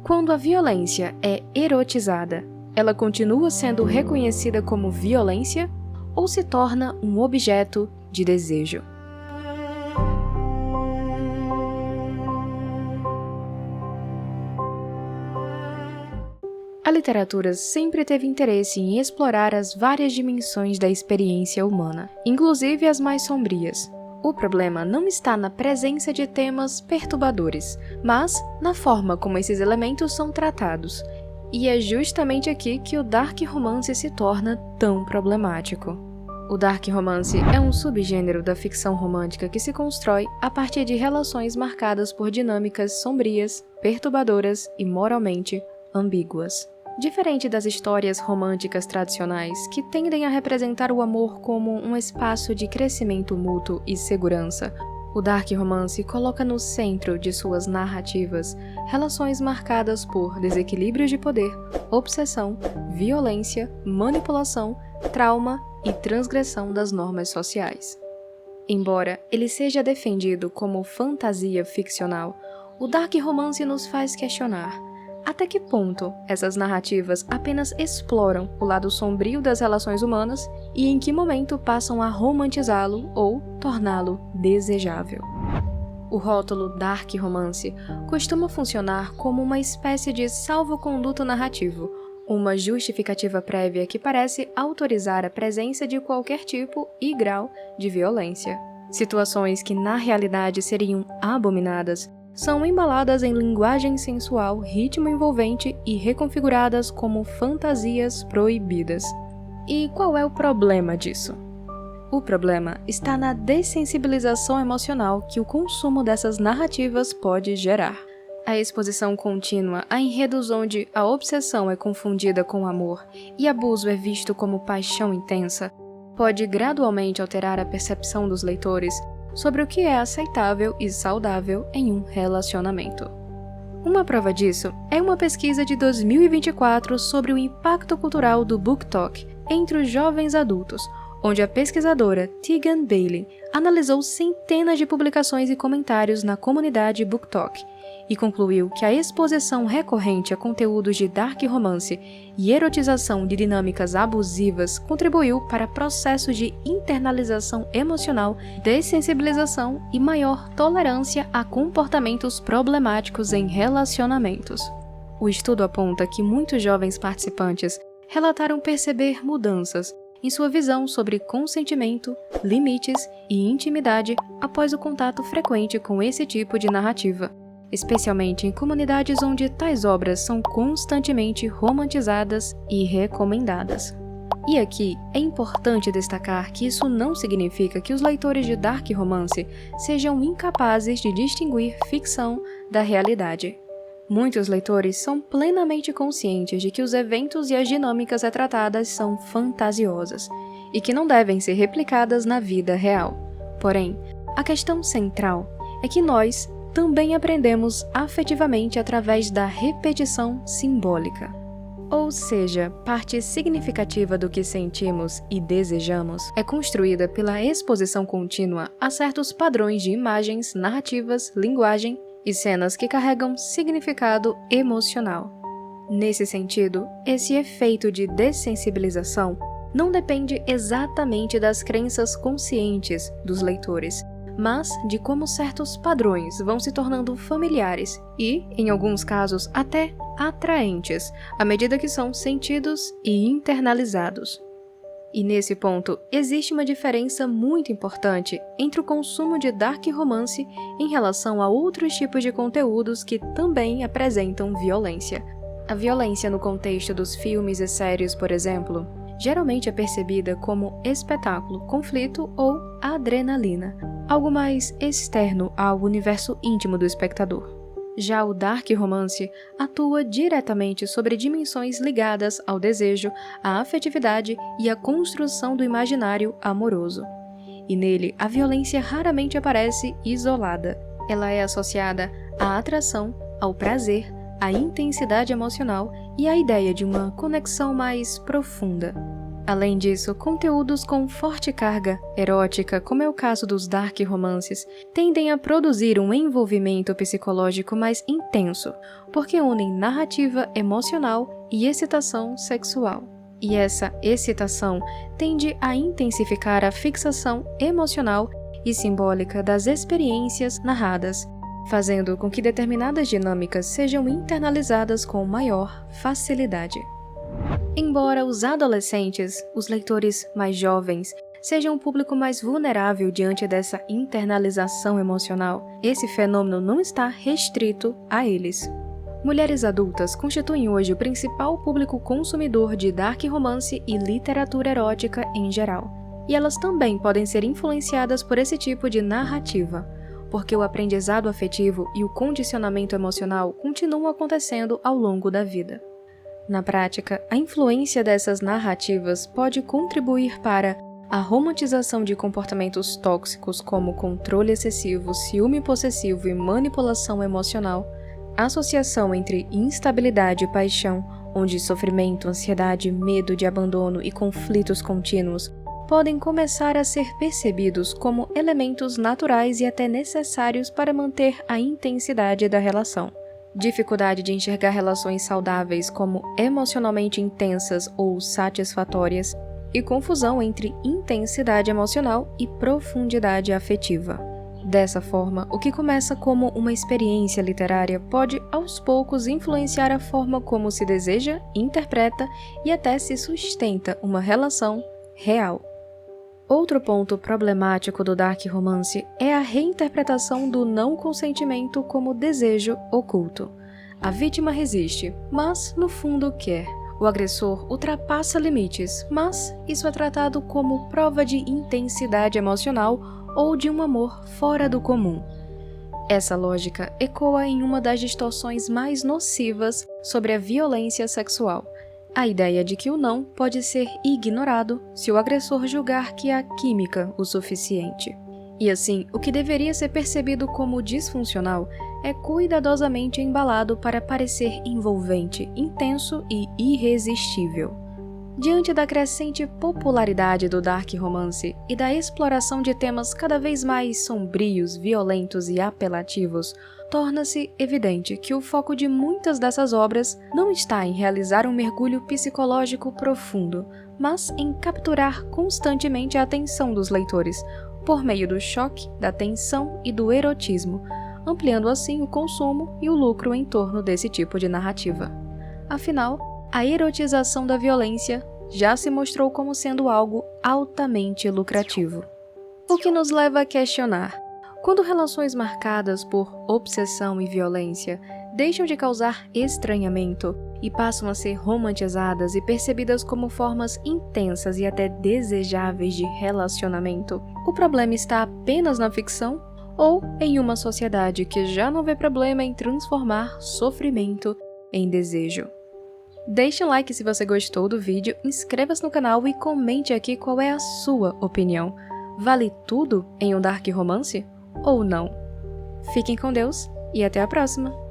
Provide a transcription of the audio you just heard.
quando a violência é erotizada, ela continua sendo reconhecida como violência ou se torna um objeto de desejo? A literatura sempre teve interesse em explorar as várias dimensões da experiência humana, inclusive as mais sombrias. O problema não está na presença de temas perturbadores, mas na forma como esses elementos são tratados. E é justamente aqui que o dark romance se torna tão problemático. O dark romance é um subgênero da ficção romântica que se constrói a partir de relações marcadas por dinâmicas sombrias, perturbadoras e moralmente ambíguas. Diferente das histórias românticas tradicionais, que tendem a representar o amor como um espaço de crescimento mútuo e segurança, o dark romance coloca no centro de suas narrativas relações marcadas por desequilíbrios de poder, obsessão, violência, manipulação, trauma e transgressão das normas sociais. Embora ele seja defendido como fantasia ficcional, o dark romance nos faz questionar até que ponto essas narrativas apenas exploram o lado sombrio das relações humanas e em que momento passam a romantizá-lo ou torná-lo desejável. O rótulo dark romance costuma funcionar como uma espécie de salvo-conduto narrativo, uma justificativa prévia que parece autorizar a presença de qualquer tipo e grau de violência. Situações que na realidade seriam abominadas são embaladas em linguagem sensual, ritmo envolvente e reconfiguradas como fantasias proibidas. E qual é o problema disso? O problema está na dessensibilização emocional que o consumo dessas narrativas pode gerar. A exposição contínua a enredos onde a obsessão é confundida com amor e abuso é visto como paixão intensa pode gradualmente alterar a percepção dos leitores sobre o que é aceitável e saudável em um relacionamento. Uma prova disso é uma pesquisa de 2024 sobre o impacto cultural do BookTok entre os jovens adultos, onde a pesquisadora Tegan Bailey analisou centenas de publicações e comentários na comunidade BookTok e concluiu que a exposição recorrente a conteúdos de dark romance e erotização de dinâmicas abusivas contribuiu para processos de internalização emocional, dessensibilização e maior tolerância a comportamentos problemáticos em relacionamentos. O estudo aponta que muitos jovens participantes relataram perceber mudanças em sua visão sobre consentimento, limites e intimidade após o contato frequente com esse tipo de narrativa, especialmente em comunidades onde tais obras são constantemente romantizadas e recomendadas. E aqui é importante destacar que isso não significa que os leitores de dark romance sejam incapazes de distinguir ficção da realidade. Muitos leitores são plenamente conscientes de que os eventos e as dinâmicas retratadas são fantasiosas e que não devem ser replicadas na vida real. Porém, a questão central é que nós também aprendemos afetivamente através da repetição simbólica. Ou seja, parte significativa do que sentimos e desejamos é construída pela exposição contínua a certos padrões de imagens, narrativas, linguagem e cenas que carregam significado emocional. Nesse sentido, esse efeito de dessensibilização não depende exatamente das crenças conscientes dos leitores, mas de como certos padrões vão se tornando familiares e, em alguns casos, até atraentes, à medida que são sentidos e internalizados. E nesse ponto, existe uma diferença muito importante entre o consumo de dark romance em relação a outros tipos de conteúdos que também apresentam violência. A violência no contexto dos filmes e séries, por exemplo, geralmente é percebida como espetáculo, conflito ou adrenalina, algo mais externo ao universo íntimo do espectador. Já o dark romance atua diretamente sobre dimensões ligadas ao desejo, à afetividade e à construção do imaginário amoroso. E nele, a violência raramente aparece isolada. Ela é associada à atração, ao prazer, à intensidade emocional e à ideia de uma conexão mais profunda. Além disso, conteúdos com forte carga erótica, como é o caso dos dark romances, tendem a produzir um envolvimento psicológico mais intenso, porque unem narrativa emocional e excitação sexual. E essa excitação tende a intensificar a fixação emocional e simbólica das experiências narradas, fazendo com que determinadas dinâmicas sejam internalizadas com maior facilidade. Embora os adolescentes, os leitores mais jovens, sejam um público mais vulnerável diante dessa internalização emocional, esse fenômeno não está restrito a eles. Mulheres adultas constituem hoje o principal público consumidor de dark romance e literatura erótica em geral, e elas também podem ser influenciadas por esse tipo de narrativa, porque o aprendizado afetivo e o condicionamento emocional continuam acontecendo ao longo da vida. Na prática, a influência dessas narrativas pode contribuir para a romantização de comportamentos tóxicos como controle excessivo, ciúme possessivo e manipulação emocional, associação entre instabilidade e paixão, onde sofrimento, ansiedade, medo de abandono e conflitos contínuos podem começar a ser percebidos como elementos naturais e até necessários para manter a intensidade da relação. Dificuldade de enxergar relações saudáveis como emocionalmente intensas ou satisfatórias, e confusão entre intensidade emocional e profundidade afetiva. Dessa forma, o que começa como uma experiência literária pode, aos poucos, influenciar a forma como se deseja, interpreta e até se sustenta uma relação real. Outro ponto problemático do dark romance é a reinterpretação do não consentimento como desejo oculto. A vítima resiste, mas no fundo quer. O agressor ultrapassa limites, mas isso é tratado como prova de intensidade emocional ou de um amor fora do comum. Essa lógica ecoa em uma das distorções mais nocivas sobre a violência sexual. A ideia de que o não pode ser ignorado se o agressor julgar que há química o suficiente. E assim, o que deveria ser percebido como disfuncional é cuidadosamente embalado para parecer envolvente, intenso e irresistível. Diante da crescente popularidade do dark romance e da exploração de temas cada vez mais sombrios, violentos e apelativos, torna-se evidente que o foco de muitas dessas obras não está em realizar um mergulho psicológico profundo, mas em capturar constantemente a atenção dos leitores, por meio do choque, da tensão e do erotismo, ampliando assim o consumo e o lucro em torno desse tipo de narrativa. Afinal, a erotização da violência já se mostrou como sendo algo altamente lucrativo. O que nos leva a questionar: quando relações marcadas por obsessão e violência deixam de causar estranhamento e passam a ser romantizadas e percebidas como formas intensas e até desejáveis de relacionamento, o problema está apenas na ficção ou em uma sociedade que já não vê problema em transformar sofrimento em desejo? Deixe um like se você gostou do vídeo, inscreva-se no canal e comente aqui qual é a sua opinião. Vale tudo em um dark romance? Ou não? Fiquem com Deus e até a próxima!